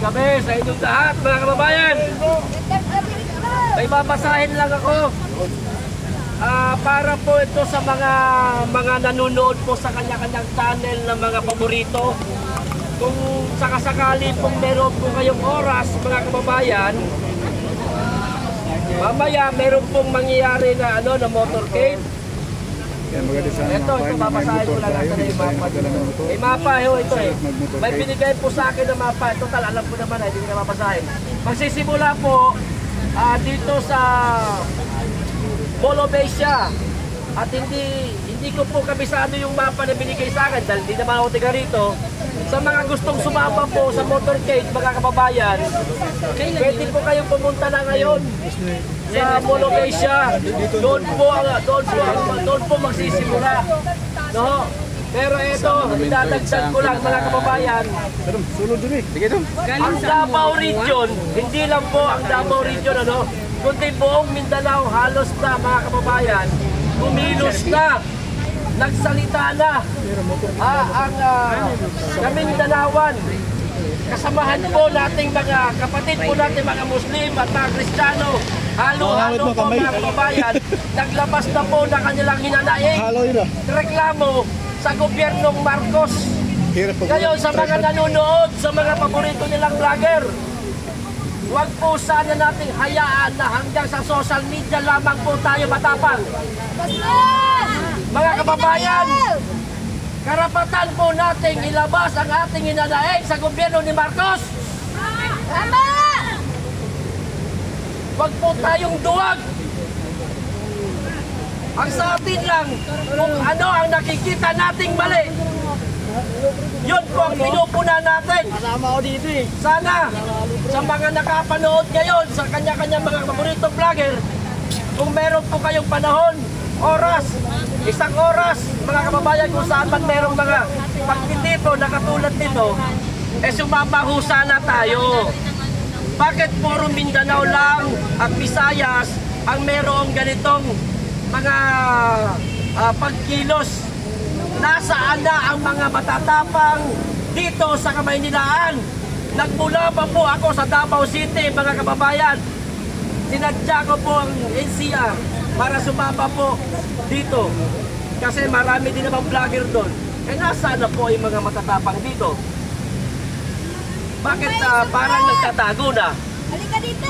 gabi sa inyong lahat, mga kababayan. May babasahin lang ako. Para po ito sa mga nanonood po sa kanya-kanyang channel na mga paborito. Kung sakasakali pong meron po kayong oras, mga kababayan, mamaya meron pong mangyayari na na motorcade. Ito, babasahin ko lang natin yung mapa. May mapa ito eh. May binigay po sa akin na mapa. Total, alam ko naman hindi ko na mabasahin. Magsisimula po dito sa Bolobesia. At hindi ko po kabisado yung mapa na binigay sa akin dahil hindi naman ako tiga rito. Sa mga gustong sumama po sa motorcade, mga kababayan, pwede po kayong pumunta na ngayon sa Bolobesia. Doon po magsisimula. No? Pero ito, idadagdag ko lang, mga kababayan. Ang Davao Region, hindi lang po ang Davao Region, kundi buong Mindanao, halos na, mga kababayan, kumilos na, nagsalita na ang Kamindanawan. Kasamahan po nating mga kapatid po natin, mga Muslim at mga Kristiyano, halo-halo po, mga kababayan, naglabas na po na kanilang hinanaing reklamo sa gobyernong Marcos. Ngayon sa mga nanonood, sa mga paborito nilang vlogger, huwag po sana nating hayaan na hanggang sa social media lamang po tayo matapang. Mga kababayan, karapatan po nating ilabas ang ating hinanaing sa gobyerno ni Marcos. Tama! Huwag po tayong duwag. Ang sa atin lang, kung ano ang nakikita nating mali, yun po ang pinupuna natin. Sana, sa mga nakapanood ngayon, sa kanya-kanyang mga paboritong vlogger, kung meron po kayong panahon, oras, isang oras, mga kababayan, kung saan man merong mga pagpindito na katulad nito, sumama ho sana tayo. Bakit puro Mindanao lang at Visayas ang merong ganitong mga pagkilos? Nasaan na ang mga matatapang dito sa Kamaynilaan? Nagmula pa po ako sa Davao City, mga kababayan. Sinadya ko po ang NCR para sumama po dito. Kasi marami din naman vlogger doon. Nasaan na po yung mga matatapang dito? Bakit parang nagtatago na? Halika dito!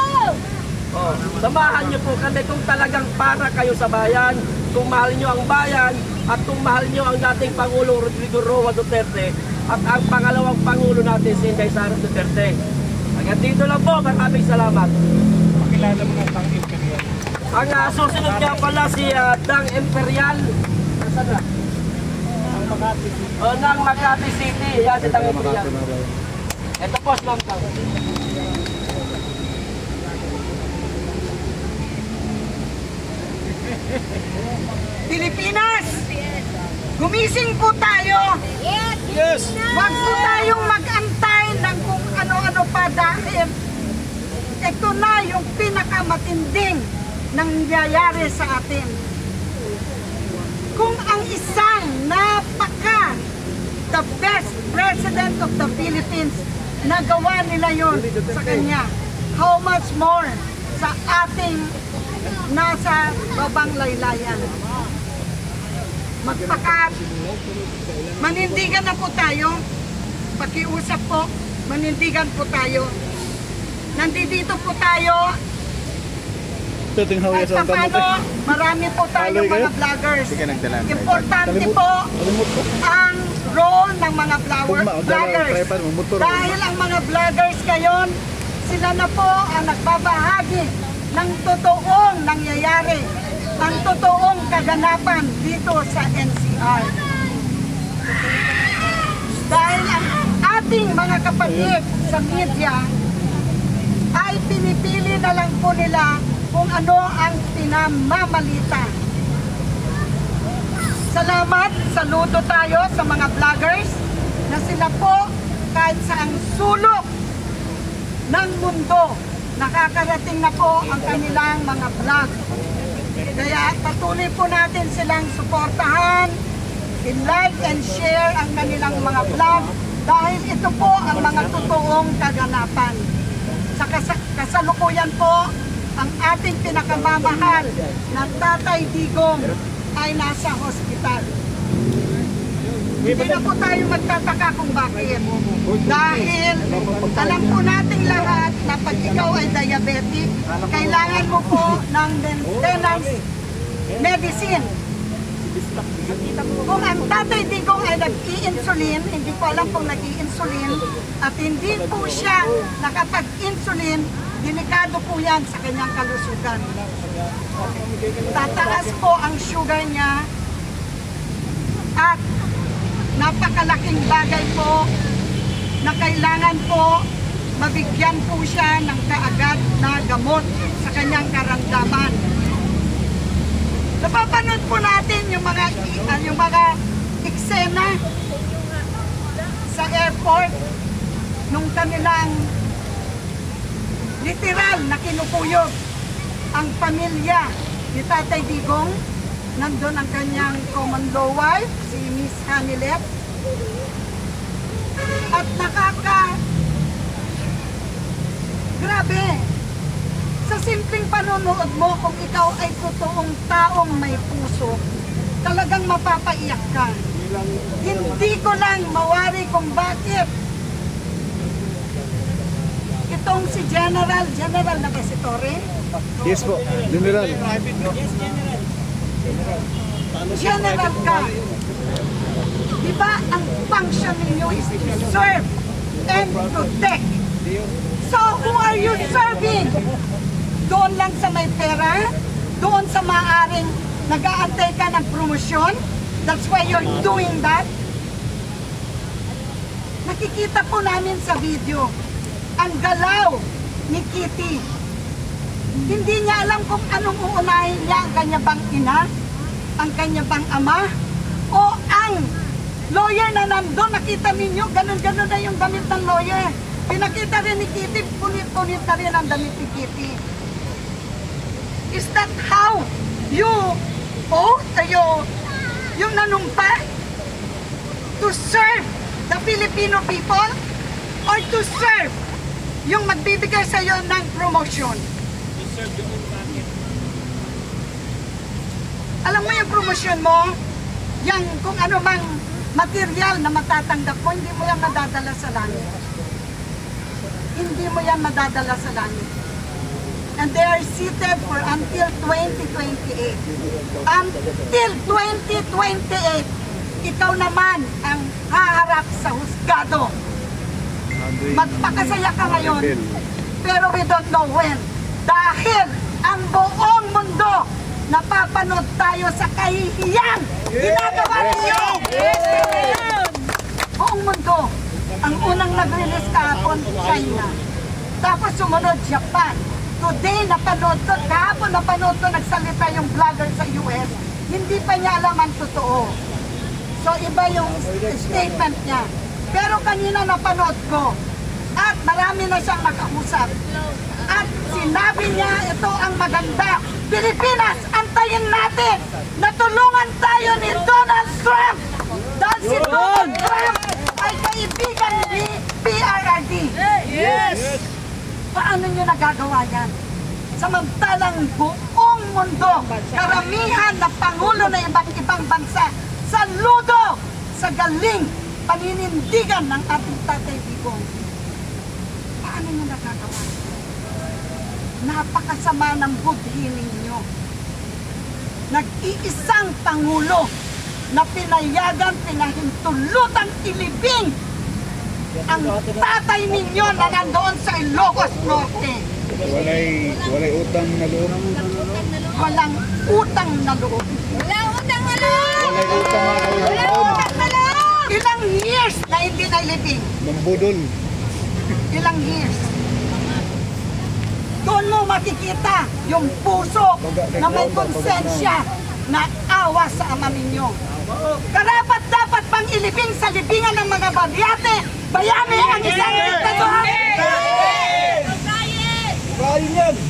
Samahan niyo po kami kung talagang para kayo sa bayan, kung mahal niyo ang bayan, at kung mahal niyo ang dating Pangulong Rodrigo Roa Duterte at ang pangalawang Pangulo natin si Inday Sara Duterte. Hanggang dito lang po, maraming salamat. Pakilala mo ng Dang Imperial. Ang susunod nga pala si Dang Imperial. Nasaan na? Ang Makati City. Ng Makati City. Yan si Dang Imperial. Ito po, Slam Tang. Pilipinas! Gumising po tayo! Yes! Huwag po tayong mag-antay ng kung ano-ano pa dahil ito na yung pinakamatinding nangyayari sa atin. Kung ang isang the best President of the Philippines, nagawa nila yon sa kanya, how much more sa ating nasa babang laylayan. Manindigan na po tayo, pakiusap po, manindigan po tayo. Nandito po tayo, at paano, marami po tayong mga vloggers. Importante po ang role ng mga vloggers. Dahil ang mga vloggers ngayon, sila na po ang nagbabahagi ng totoong nangyayari, ang totoong kaganapan dito sa NCR. Dahil ang ating mga kapatid sa media ay pinipili na lang po nila kung ano ang pinamamalita. Salamat, saludo tayo sa mga vloggers na sila po kahit saang sulok ng mundo, nakakarating na po ang kanilang mga vlog. Kaya patuloy po natin silang suportahan, i-like and share ang kanilang mga vlog Dahil ito po ang mga totoong kaganapan. Sa kasalukuyan po, ang ating pinakamamahal na Tatay Digong ay nasa hospital. Hindi na po tayo magtataka kung bakit. Dahil alam po nating lahat na pag ikaw ay diabetic, kailangan mo po ng maintenance medicine. Kung ang Tatay Digong ay nag-i-insulin, hindi ko alam kung nag-i-insulin, at hindi po siya nakapag-insulin, delikado po yan sa kanyang kalusugan. Tataas po ang sugar niya at napakalaking bagay po na kailangan po mabigyan po siya ng kaagad na gamot sa kanyang karamdaman. Napapanood po natin yung mga eksena sa airport nung kanilang literal na kinukuyog ang pamilya ni Tatay Digong. Nandun ang kanyang common law wife, si Miss Hanilet. At grabe, sa simpleng panonood mo, kung ikaw ay totoong taong may puso, talagang mapapaiyak ka. Hindi ko lang mawari kung bakit itong si General na ba si Torre? Yes po, General. General ka. Diba ang function ninyo is to serve and protect? So who are you serving? Doon lang sa may pera? Doon sa maaring nag-aantay ka ng promosyon? That's why you're doing that? Nakikita po namin sa video ang galaw ni Kitty. Hindi niya alam kung anong uunahin niya, ang kanya bang ina, ang kanya bang ama, o ang lawyer na nandun. Nakita ninyo, ganun-ganun na yung damit ng lawyer. Pinakita rin ni Kitty, punit-punit na rin ang damit ni Kitty. Is that how you yung nanumpa to serve the Filipino people or to serve yung magbibigay sa iyo ng promotion? Alam mo yung promotion mo, yung kung ano mang material na matatanggap mo, hindi mo yan madadala sa langit. Hindi mo yan madadala sa langit. And they are seated for until 2028. Until 2028, ikaw naman ang haharap sa husgado. Magpakasaya ka ngayon, pero we don't know when. Dahil ang buong mundo napapanood tayo sa kahihiyan ginagawa ninyo. Buong mundo. Ang unang nag-release kahapon, China. Tapos sumunod, Japan. Today, napanood ko, kahapon napanood ko, nagsalita yung vlogger sa US. Hindi pa niya alam ang totoo. So, iba yung statement niya. Pero kanina napanood ko. At marami na siyang nakausap. At sinabi niya, ito ang maganda. Pilipinas, antayin natin na tulungan tayo ni Donald Trump. Dahil si Donald Trump ay kaibigan ni PRRD. Yes! Paano nyo nagagawa yan? Samantalang buong mundo, karamihan na pangulo na ibang bansa, saludo sa galing paninindigan ng ating Tatay Digong. Paano nyo nagagawa? Napakasama ng budhi ninyo. Nag-iisang pangulo na pinayagan, pinahintulutang ilibing ang tatay ninyo na nandoon sa Ilocos Norte. Walay utang na loob. Walang utang na loob. Walay utang na loob. Ilang years na hindi nailibing? Mambudol. Ilang years? Doon mo makikita yung puso na may konsensya na awa sa ama ninyo. Karapat dapat pang ilibing sa libingan ng mga bayani ang isang diktador.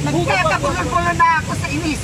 Nagkakagulo-gulo na ako sa inis.